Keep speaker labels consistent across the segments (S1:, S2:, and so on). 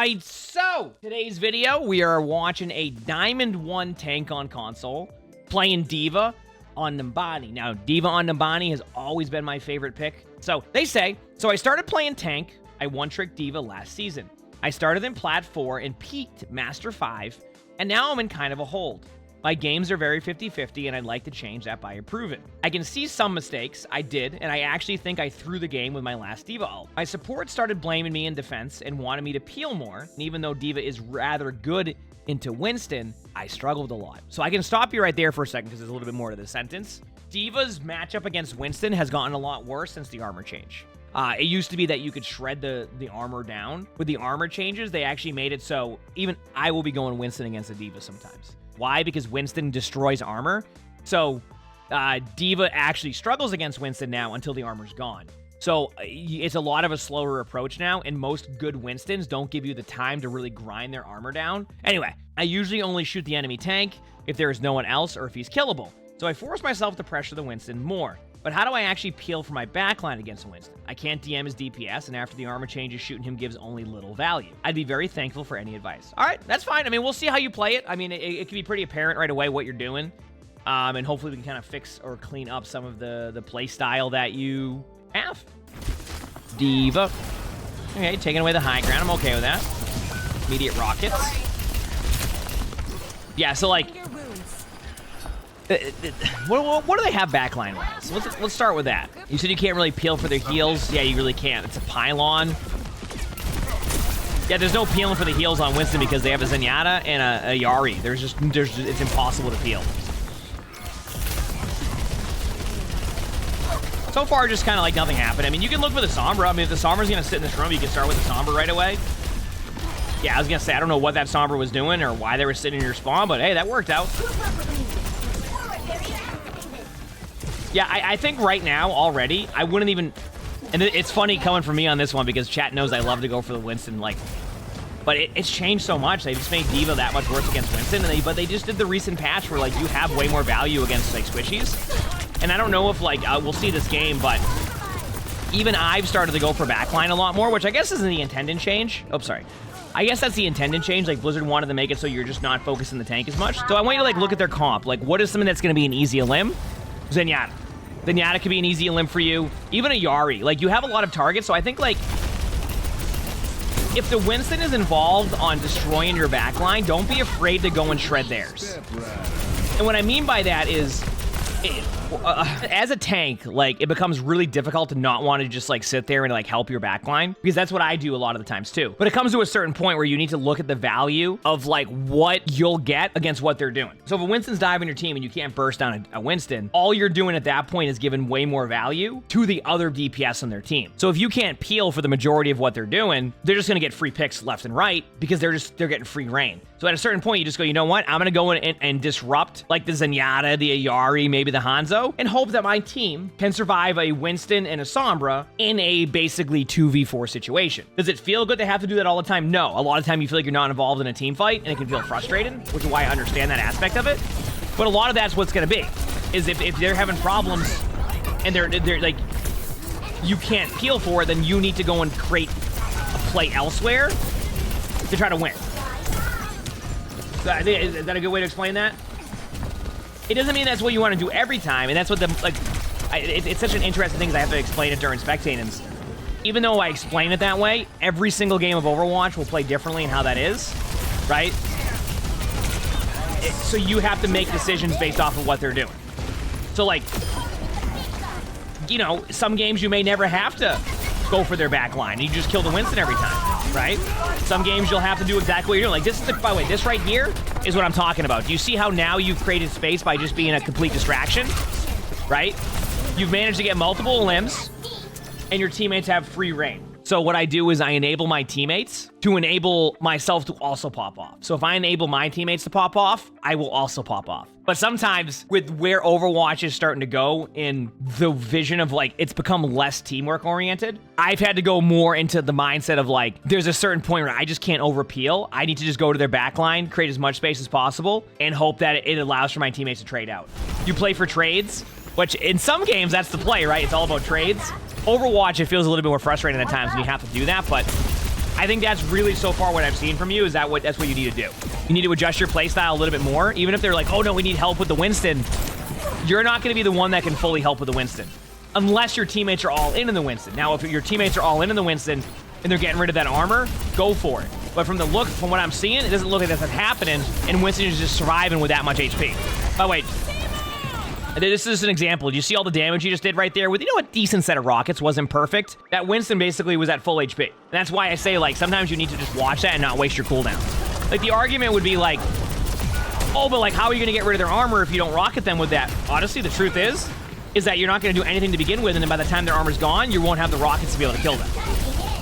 S1: Alright, so today's video, we are watching a Diamond 1 tank on console, playing D.Va on Numbani. Now, D.Va on Numbani has always been my favorite pick. So, they say, so I started playing tank, I one-tricked D.Va last season. I started in Plat 4 and peaked Master 5, and now I'm in kind of a hold. My games are very 50-50, and I'd like to change that by improving. I can see some mistakes, I did, and I actually think I threw the game with my last D.Va ult. My support started blaming me in defense and wanted me to peel more, and even though D.Va is rather good into Winston, I struggled a lot. So I can stop you right there for a second because there's a little bit more to this sentence. D.Va's matchup against Winston has gotten a lot worse since the armor change. It used to be that you could shred the armor down. With the armor changes, they actually made it so even I will be going Winston against a D.Va sometimes. Why? Because Winston destroys armor. So D.Va actually struggles against Winston now until the armor's gone. So it's a lot of a slower approach now, and most good Winstons don't give you the time to really grind their armor down. Anyway, I usually only shoot the enemy tank if there is no one else or if he's killable. So I force myself to pressure the Winston more. But how do I actually peel for my backline against Winston? I can't DM his DPS, and after the armor changes, shooting him gives only little value. I'd be very thankful for any advice. All right, that's fine. I mean, we'll see how you play it. I mean, it can be pretty apparent right away what you're doing. And hopefully we can kind of fix or clean up some of the play style that you have. D.Va. Okay, taking away the high ground. I'm okay with that. Immediate rockets. Yeah, so like... What do they have backline-wise? Let's start with that. You said you can't really peel for their heals. Yeah, you really can't. It's a pylon. Yeah, there's no peeling for the heals on Winston because they have a Zenyatta and a Yari. It's impossible to peel. So far, just kind of like nothing happened. I mean, you can look for the Sombra. I mean, if the Sombra's going to sit in this room, you can start with the Sombra right away. Yeah, I was going to say, I don't know what that Sombra was doing or why they were sitting in your spawn, but hey, that worked out. Yeah, I think right now, already, I wouldn't even... And it's funny coming from me on this one because chat knows I love to go for the Winston, like... But it's changed so much. They just made D.Va that much worse against Winston, but they just did the recent patch where, like, you have way more value against, like, squishies. And I don't know if, like, we'll see this game, but... Even I've started to go for backline a lot more, which I guess isn't the intended change. Oh, sorry. I guess that's the intended change. Like, Blizzard wanted to make it so you're just not focusing the tank as much. So I want you to, like, look at their comp. Like, what is something that's going to be an easy elim? Zenyatta. Zenyatta could be an easy elim for you. Even a Yari. Like, you have a lot of targets, so I think, like, if the Winston is involved on destroying your backline, don't be afraid to go and shred theirs. And what I mean by that is, as a tank, like, it becomes really difficult to not want to just, like, sit there and, like, help your backline, because that's what I do a lot of the times, too. But it comes to a certain point where you need to look at the value of, like, what you'll get against what they're doing. So if a Winston's diving your team and you can't burst down a Winston, all you're doing at that point is giving way more value to the other DPS on their team. So if you can't peel for the majority of what they're doing, they're just going to get free picks left and right because they're getting free reign. So at a certain point, you just go, you know what? I'm going to go in and disrupt, like, the Zenyatta, the Ayari, maybe the Hanzo, and hope that my team can survive a Winston and a Sombra in a basically 2v4 situation. Does it feel good to have to do that all the time? No. A lot of time you feel like you're not involved in a team fight, and it can feel frustrating, which is why I understand that aspect of it. But a lot of that's what's going to be, is if they're having problems and they're like, you can't peel for it, then you need to go and create a play elsewhere to try to win. Is that a good way to explain that? It doesn't mean that's what you want to do every time, and that's what it's such an interesting thing because I have to explain it during spectating. Even though I explain it that way, every single game of Overwatch will play differently in how that is, right? So you have to make decisions based off of what they're doing. So, like, you know, some games you may never have to go for their backline. You just kill the Winston every time, right? Some games you'll have to do exactly what you're doing. Like, this is by the way, this right here is what I'm talking about. Do you see how now you've created space by just being a complete distraction, right? You've managed to get multiple limbs, and your teammates have free reign. So what I do is I enable my teammates to enable myself to also pop off. So if I enable my teammates to pop off, I will also pop off. But sometimes with where Overwatch is starting to go in the vision of, like, it's become less teamwork oriented, I've had to go more into the mindset of, like, there's a certain point where I just can't overpeel. I need to just go to their backline, create as much space as possible, and hope that it allows for my teammates to trade out. You play for trades, which in some games that's the play, right? It's all about trades. Overwatch, it feels a little bit more frustrating at times when you have to do that, but I think that's really so far what I've seen from you is that's what you need to do. You need to adjust your playstyle a little bit more. Even if they're like, oh no, we need help with the Winston, you're not going to be the one that can fully help with the Winston. Unless your teammates are all in the Winston. Now, if your teammates are all in the Winston and they're getting rid of that armor, go for it. But from what I'm seeing, it doesn't look like that's happening, and Winston is just surviving with that much HP. By the way, this is an example. Do you see all the damage he just did right there? With, a decent set of rockets, wasn't perfect. That Winston basically was at full HP. And that's why I say, like, sometimes you need to just watch that and not waste your cooldown. Like, the argument would be like, oh, but like, how are you going to get rid of their armor if you don't rocket them with that? Honestly, the truth is that you're not going to do anything to begin with, and then by the time their armor's gone, you won't have the rockets to be able to kill them.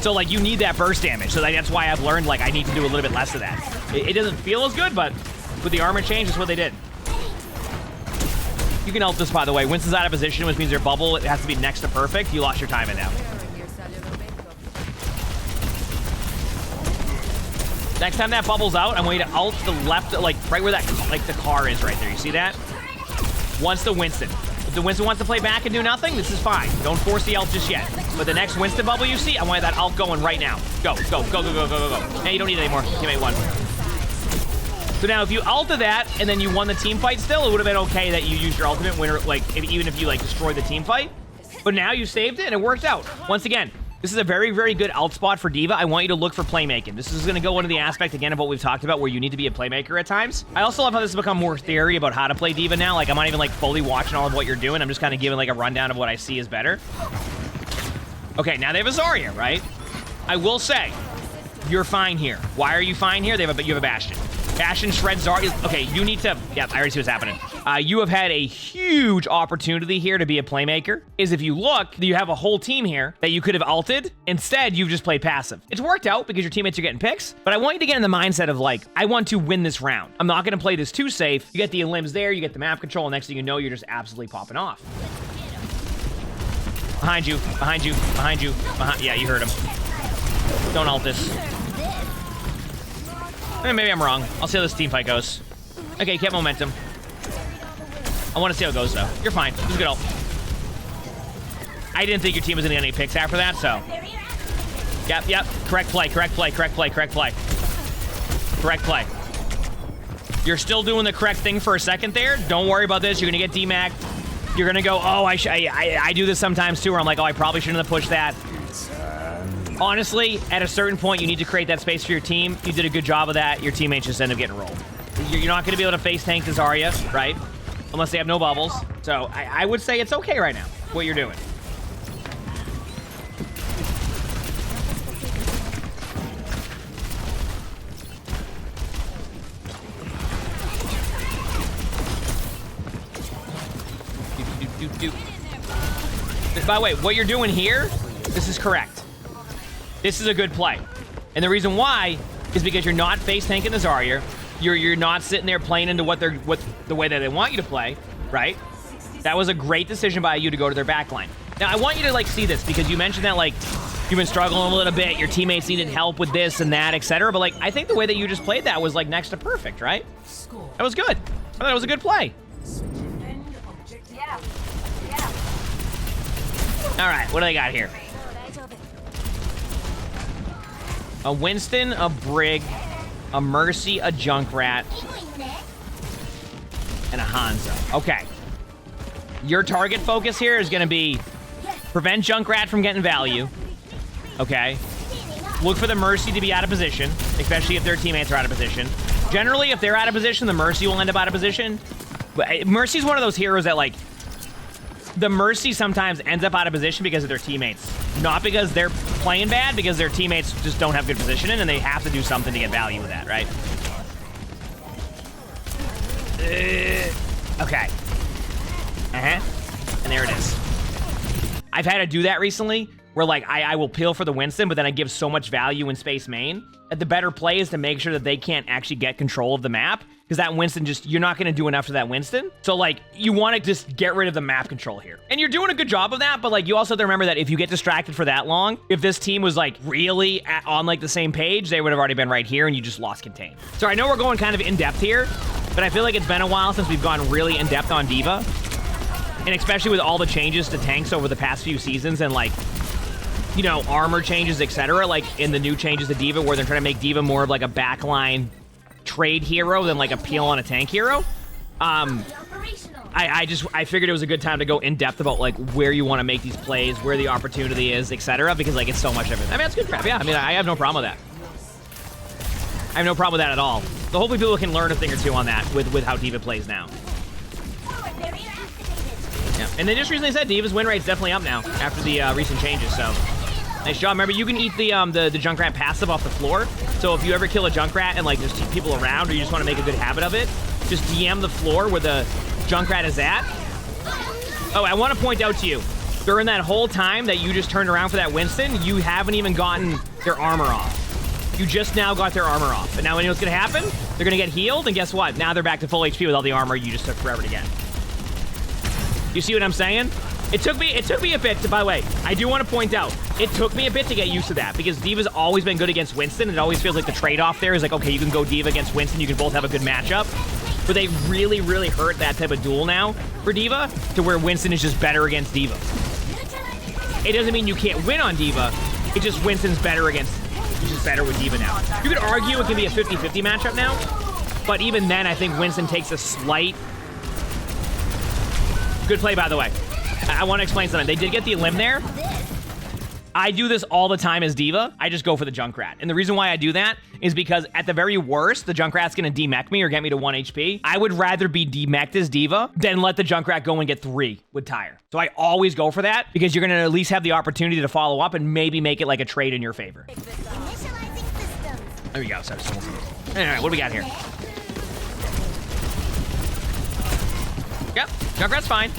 S1: So, like, you need that burst damage. So that's why I've learned, like, I need to do a little bit less of that. It doesn't feel as good, but with the armor change, that's what they did. You can ult this, by the way. Winston's out of position, which means your bubble, it has to be next to perfect. You lost your time in now. Next time that bubble's out, I want you to ult to the left, like, right where that, like, the car is right there. You see that? Once the Winston. If the Winston wants to play back and do nothing, this is fine. Don't force the ult just yet. But the next Winston bubble you see, I want that ult going right now. Go, go, go, go, go, go, go, go. Now you don't need it anymore. Teammate won. So now if you ulted that and then you won the team fight still, it would have been okay that you used your ultimate winner, like, even if you, like, destroyed the team fight. But now you saved it and it worked out. Once again, this is a very, very good ult spot for D.Va. I want you to look for playmaking. This is going to go into the aspect, again, of what we've talked about, where you need to be a playmaker at times. I also love how this has become more theory about how to play D.Va now. Like, I'm not even, like, fully watching all of what you're doing. I'm just kind of giving, like, a rundown of what I see is better. Okay, now they have a Zarya, right? I will say, you're fine here. Why are you fine here? You have a Bastion. Bastion shreds Zarya. Okay, you need to... Yeah, I already see what's happening. You have had a huge opportunity here to be a playmaker. If you look, you have a whole team here that you could have ulted. Instead, you've just played passive. It's worked out because your teammates are getting picks, but I want you to get in the mindset of, like, I want to win this round. I'm not going to play this too safe. You get the limbs there, you get the map control, and next thing you know, you're just absolutely popping off. Behind you, behind you, behind you, behind... Yeah, you heard him. Don't ult this. Maybe I'm wrong. I'll see how this team fight goes. Okay, get momentum. I want to see how it goes, though. You're fine. This is a good ult. I didn't think your team was going to get any picks after that, so... Yep, yep. Correct play, correct play, correct play, correct play. Correct play. You're still doing the correct thing for a second there. Don't worry about this. You're going to get D-Mac. You're going to go, oh, I do this sometimes, too, where I'm like, oh, I probably shouldn't have pushed that. Honestly, at a certain point, you need to create that space for your team. You did a good job of that. Your teammates just end up getting rolled. You're not going to be able to face tank the Zarya, right? Unless they have no bubbles. So I would say it's okay right now, what you're doing. By the way, what you're doing here, this is correct. This is a good play. And the reason why is because you're not face tanking the Zarya. You're not sitting there playing into the way that they want you to play, right? That was a great decision by you to go to their backline. Now, I want you to, like, see this because you mentioned that, like, you've been struggling a little bit, your teammates needed help with this and that, etc. But, like, I think the way that you just played that was, like, next to perfect, right? That was good. I thought it was a good play. All right, what do they got here? A Winston, a Brig, a Mercy, a Junkrat, and a Hanzo. Okay. Your target focus here is going to be prevent Junkrat from getting value. Okay. Look for the Mercy to be out of position, especially if their teammates are out of position. Generally, if they're out of position, the Mercy will end up out of position. But Mercy's one of those heroes that, like, the Mercy sometimes ends up out of position because of their teammates. Not because they're playing bad, because their teammates just don't have good positioning, and they have to do something to get value with that, right? Okay. And there it is. I've had to do that recently, where, like, I will peel for the Winston, but then I give so much value in space main that the better play is to make sure that they can't actually get control of the map, because that Winston just, you're not going to do enough to that Winston. So, like, you want to just get rid of the map control here. And you're doing a good job of that, but, like, you also have to remember that if you get distracted for that long, if this team was, like, really on, like, the same page, they would have already been right here, and you just lost contain. So I know we're going kind of in-depth here, but I feel like it's been a while since we've gone really in-depth on D.Va. And especially with all the changes to tanks over the past few seasons, and, like, you know, armor changes, etc. Like in the new changes to D.Va, where they're trying to make D.Va more of like a backline trade hero than like a peel on a tank hero. I figured it was a good time to go in depth about like where you want to make these plays, where the opportunity is, etc. Because like it's so much different. I mean, it's good crap. Yeah, I mean, I have no problem with that. I have no problem with that at all. So hopefully people can learn a thing or two on that with how D.Va plays now. Yeah, and they just recently said D.Va's win rate's definitely up now after the recent changes. So nice job. Remember, you can eat the Junkrat passive off the floor. So if you ever kill a Junkrat and like there's people around, or you just want to make a good habit of it, just DM the floor where the Junkrat is at. Oh, I want to point out to you, during that whole time that you just turned around for that Winston, you haven't even gotten their armor off. You just now got their armor off. And now you know what's going to happen? They're going to get healed, and guess what? Now they're back to full HP with all the armor you just took forever to get. You see what I'm saying? It took me a bit to, by the way, I do want to point out, it took me a bit to get used to that, because D.Va's always been good against Winston. It always feels like the trade-off there is like, okay, you can go D.Va against Winston, you can both have a good matchup. But they really, really hurt that type of duel now for D.Va, to where Winston is just better against D.Va. It doesn't mean you can't win on D.Va, it's just Winston's better against, he's just better with D.Va now. You could argue it can be a 50-50 matchup now, but even then, I think Winston takes a slight... Good play, by the way. I want to explain something. They did get the elim there. I do this all the time as D.Va. I just go for the Junkrat. And the reason why I do that is because at the very worst, the Junkrat's going to de-mech me or get me to 1 HP. I would rather be de-meched as D.Va than let the Junkrat go and get 3 with Tire. So I always go for that, because you're going to at least have the opportunity to follow up and maybe make it like a trade in your favor. There we go. Sorry. All right, what do we got here? Yep, Junkrat's fine.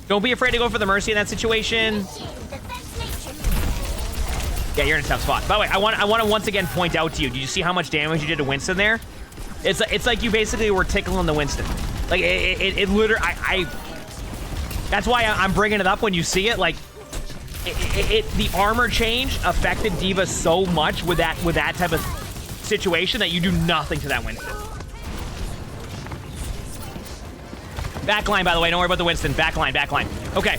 S1: Don't be afraid to go for the Mercy in that situation. Yeah, you're in a tough spot. By the way, I want to once again point out to you, did you see how much damage you did to Winston there? It's like you basically were tickling the Winston. Like, it literally, that's why I'm bringing it up when you see it. Like, the armor change affected D.Va so much with that type of situation that you do nothing to that Winston. Backline, by the way. Don't worry about the Winston. Backline. Okay.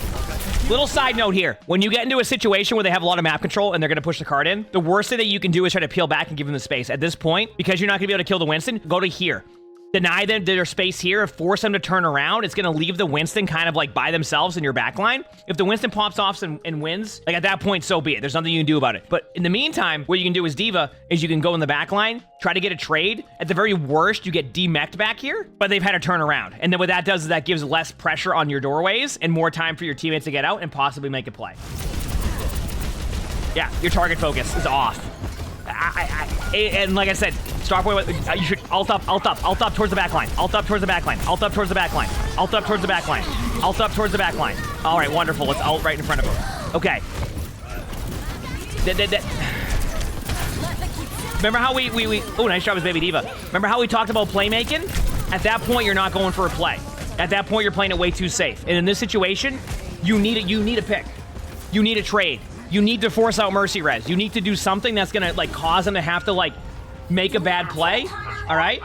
S1: Little side note here. When you get into a situation where they have a lot of map control and they're going to push the card in, the worst thing that you can do is try to peel back and give them the space. At this point, because you're not going to be able to kill the Winston, go to here. Deny them their space here, force them to turn around. It's going to leave the Winston kind of like by themselves in your backline. If the Winston pops off and wins, like at that point, so be it. There's nothing you can do about it. But in the meantime, what you can do as D.Va is you can go in the backline, try to get a trade. At the very worst, you get de-meched back here, but they've had to turn around. And then what that does is that gives less pressure on your doorways and more time for your teammates to get out and possibly make a play. Yeah, your target focus is off. And like I said, Starboy, you should alt up towards the back line. Alt up towards the back line. Alt up towards the back line. Alt up towards the back line. Alt up towards the back line. All right, wonderful. Let's alt right in front of him. Okay. Remember how we oh, nice job as Baby D.Va. Remember how we talked about playmaking? At that point, you're not going for a play. At that point, you're playing it way too safe. And in this situation, you need a pick. You need a trade. You need to force out Mercy Res. You need to do something that's gonna like cause them to have to like make a bad play. All right.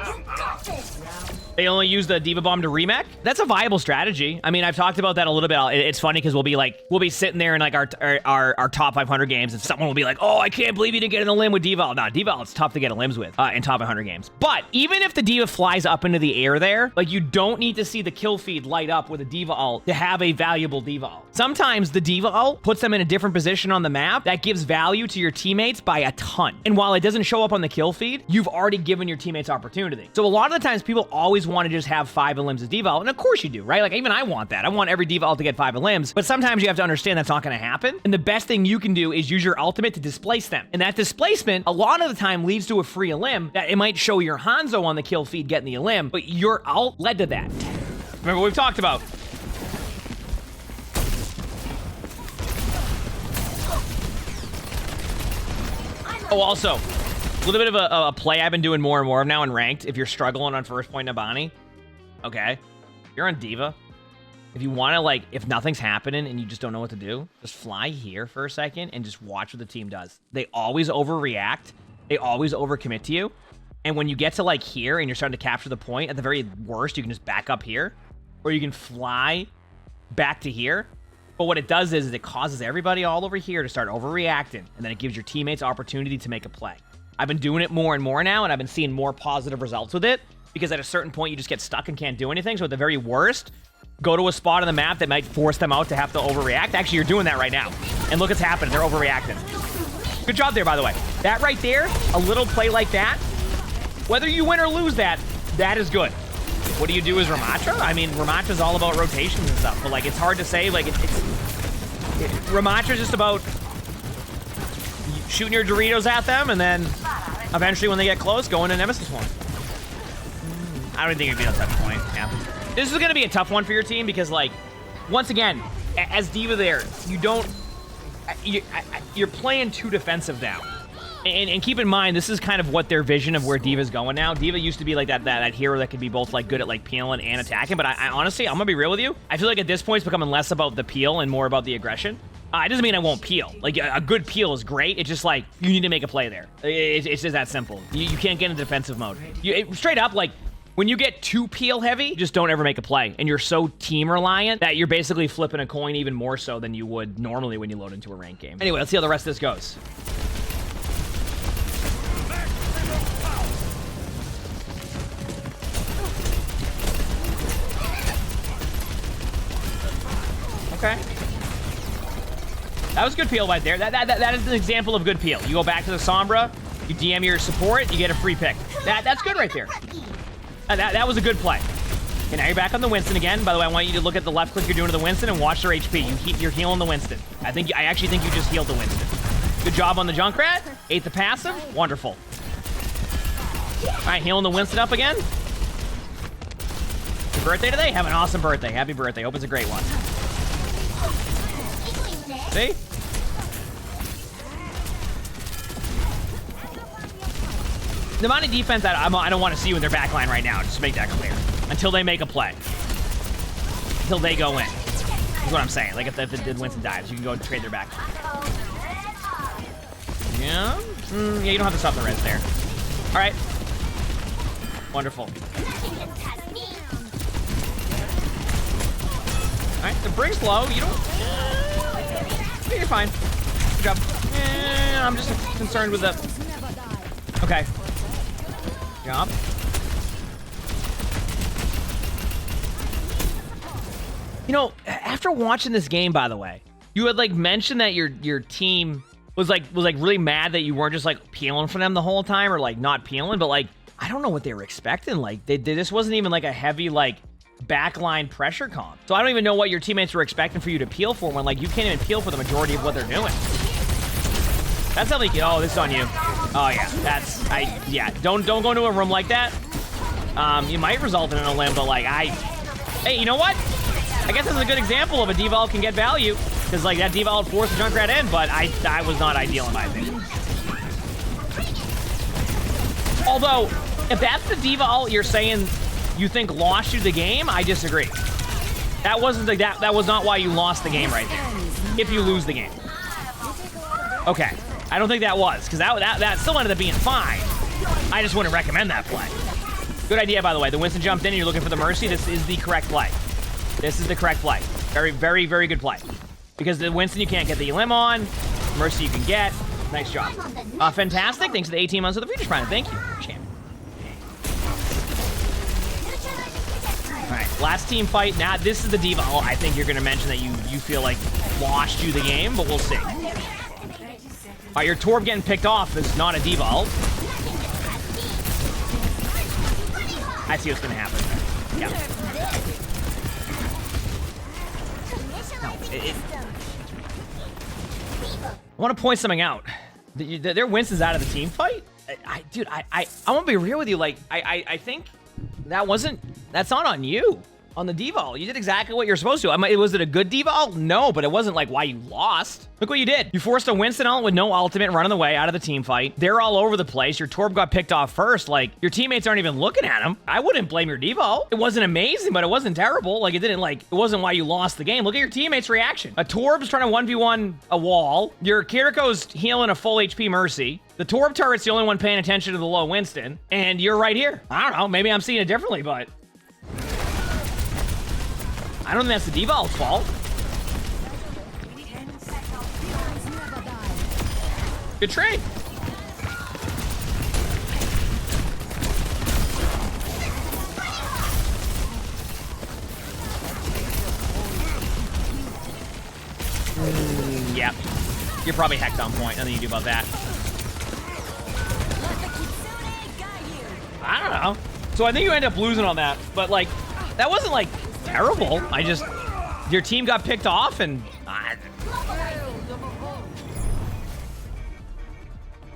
S1: They only use the D.Va bomb to remech. That's a viable strategy. I mean, I've talked about that a little bit. It's funny because we'll be sitting there in like our top 500 games, and someone will be like, "Oh, I can't believe you didn't get an elim with D.Va." No, D.Va, it's tough to get elims with in top 100 games. But even if the D.Va flies up into the air there, like you don't need to see the kill feed light up with a D.Va ult to have a valuable D.Va ult. Sometimes the D.Va ult puts them in a different position on the map that gives value to your teammates by a ton. And while it doesn't show up on the kill feed, you've already given your teammates opportunity. So a lot of the times people always want to just have 5 elims as D.Va ult, and of course you do, right? Like even I want that. I want every D.Va ult to get 5 elims, but sometimes you have to understand that's not going to happen. And the best thing you can do is use your ultimate to displace them. And that displacement, a lot of the time, leads to a free elim that it might show your Hanzo on the kill feed getting the elim, but your ult led to that. Remember what we've talked about. Oh, also, a little bit of a play I've been doing more and more of now in ranked. If you're struggling on first point Nabani, okay, you're on D.Va. If you want to, like, if nothing's happening and you just don't know what to do, just fly here for a second and just watch what the team does. They always overreact. They always overcommit to you. And when you get to, like, here and you're starting to capture the point, at the very worst, you can just back up here. Or you can fly back to here. But what it does is it causes everybody all over here to start overreacting, and then it gives your teammates opportunity to make a play. I've been doing it more and more now, and I've been seeing more positive results with it, because at a certain point, you just get stuck and can't do anything. So at the very worst, go to a spot on the map that might force them out to have to overreact. Actually, you're doing that right now. And look what's happening. They're overreacting. Good job there, by the way. That right there, a little play like that, whether you win or lose that, that is good. What do you do as Ramacha? I mean, Ramacha's all about rotations and stuff, but like, it's hard to say. Like, Ramacha's just about shooting your Doritos at them, and then eventually when they get close, go into Nemesis one. I don't think it'd be a tough point. Yeah. This is going to be a tough one for your team because, like, once again, as D.Va there, you're playing too defensive now. And keep in mind, this is kind of what their vision of where D.Va's going now. D.Va used to be like that hero that could be both like good at like peeling and attacking. But I honestly, I'm gonna be real with you. I feel like at this point, it's becoming less about the peel and more about the aggression. It doesn't mean I won't peel. Like, a good peel is great. It's just like, you need to make a play there. It's just that simple. You can't get into defensive mode. Straight up, like, when you get too peel heavy, you just don't ever make a play. And you're so team reliant that you're basically flipping a coin even more so than you would normally when you load into a ranked game. Anyway, let's see how the rest of this goes. Okay. That was good peel right there. That is an example of good peel. You go back to the Sombra, you DM your support, you get a free pick. That's good right there. That was a good play. Okay, now you're back on the Winston again. By the way, I want you to look at the left click you're doing to the Winston and watch their HP. You're healing the Winston. I actually think you just healed the Winston. Good job on the Junkrat. Ate the passive. Wonderful. All right, healing the Winston up again. Your birthday today? Have an awesome birthday. Happy birthday. Hope it's a great one. See? The amount of defense that I don't want to see with their backline right now, just to make that clear. Until they make a play. Until they go in. That's what I'm saying. Like, if the Winston dives, you can go and trade their backline. Yeah? Yeah, you don't have to stop the res there. All right. Wonderful. All right, the Brig's low. You don't... You're fine. Good job. I'm just concerned with the... Okay. Job. You know, after watching this game, by the way, you had like mentioned that your team was like really mad that you weren't just like peeling for them the whole time, or like not peeling, but like I don't know what they were expecting. Like this wasn't even like a heavy like backline pressure comp. So I don't even know what your teammates were expecting for you to peel for when like you can't even peel for the majority of what they're doing. That's not like, oh, this is on you. Oh yeah, yeah. Don't go into a room like that. You might result in an limb, but like hey, you know what? I guess this is a good example of a D.Va can get value, because like that D.Va forced the Junkrat in, but I was not ideal in my opinion. Although, if that's the D.Va you're saying you think lost you the game, I disagree. That wasn't that was not why you lost the game right there. If you lose the game. Okay. I don't think that was, because that still ended up being fine. I just wouldn't recommend that play. Good idea, by the way. The Winston jumped in and you're looking for the Mercy. This is the correct play. This is the correct play. Very, very, very good play. Because the Winston you can't get the elim on. Mercy you can get. Nice job. Fantastic. Thanks to the 18 months of the Futures Prime. Thank you, champ. All right, last team fight. Now, this is the D.Va. I think you're going to mention that you feel like lost you the game, but we'll see. All right, your Torb getting picked off is not a D.Va ult. I see what's going to happen. Yeah. No, I want to point something out. Their Winston's out of the team fight. Dude, I want to be real with you. Like, I think that's not on you. On the D.Va, you did exactly what you're supposed to. Was it a good D.Va? No, but it wasn't like why you lost. Look what you did. You forced a Winston ult with no ultimate running the way out of the team fight. They're all over the place. Your Torb got picked off first. Like, your teammates aren't even looking at him. I wouldn't blame your D.Va. It wasn't amazing, but it wasn't terrible. Like, it wasn't why you lost the game. Look at your teammates' reaction. A Torb's trying to 1v1 a wall. Your Kiriko's healing a full HP Mercy. The Torb turret's the only one paying attention to the low Winston. And you're right here. I don't know. Maybe I'm seeing it differently, but... I don't think that's the D.Va's fault. Good trade. Yeah. You're probably hecked on point. Nothing you can do about that. I don't know. So I think you end up losing on that, but like, that wasn't like terrible. Your team got picked off and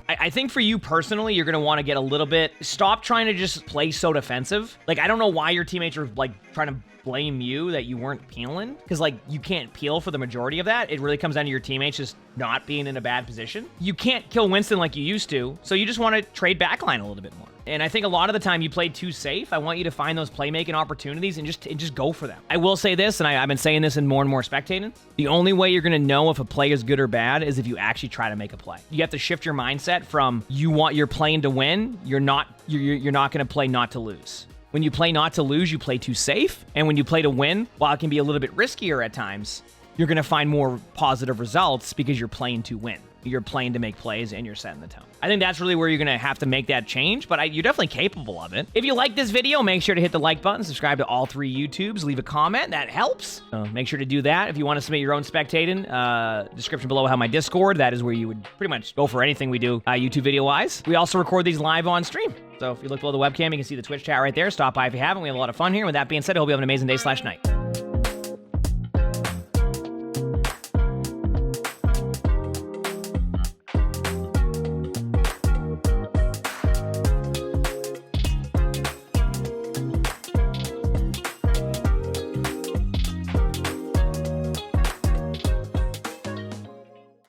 S1: I think for you personally, you're going to want to get a little bit, stop trying to just play so defensive. Like, I don't know why your teammates are like trying to blame you that you weren't peeling, because like you can't peel for the majority of that. It really comes down to your teammates just not being in a bad position. You can't kill Winston like you used to, so you just want to trade backline a little bit more. And I think a lot of the time you played too safe. I want you to find those playmaking opportunities and just go for them. I will say this, and I've been saying this in more and more spectating. The only way you're going to know if a play is good or bad is if you actually try to make a play. You have to shift your mindset from you're playing to win. You're not going to play not to lose. When you play not to lose, you play too safe. And when you play to win, while it can be a little bit riskier at times, you're going to find more positive results because you're playing to win. You're playing to make plays and you're setting the tone. I think that's really where you're going to have to make that change, but you're definitely capable of it. If you like this video, make sure to hit the like button, subscribe to all 3 YouTubes, leave a comment. That helps. Make sure to do that. If you want to submit your own spectating, description below, I have my Discord. That is where you would pretty much go for anything we do YouTube video-wise. We also record these live on stream. So if you look below the webcam, you can see the Twitch chat right there. Stop by if you haven't. We have a lot of fun here. With that being said, I hope you have an amazing day/night.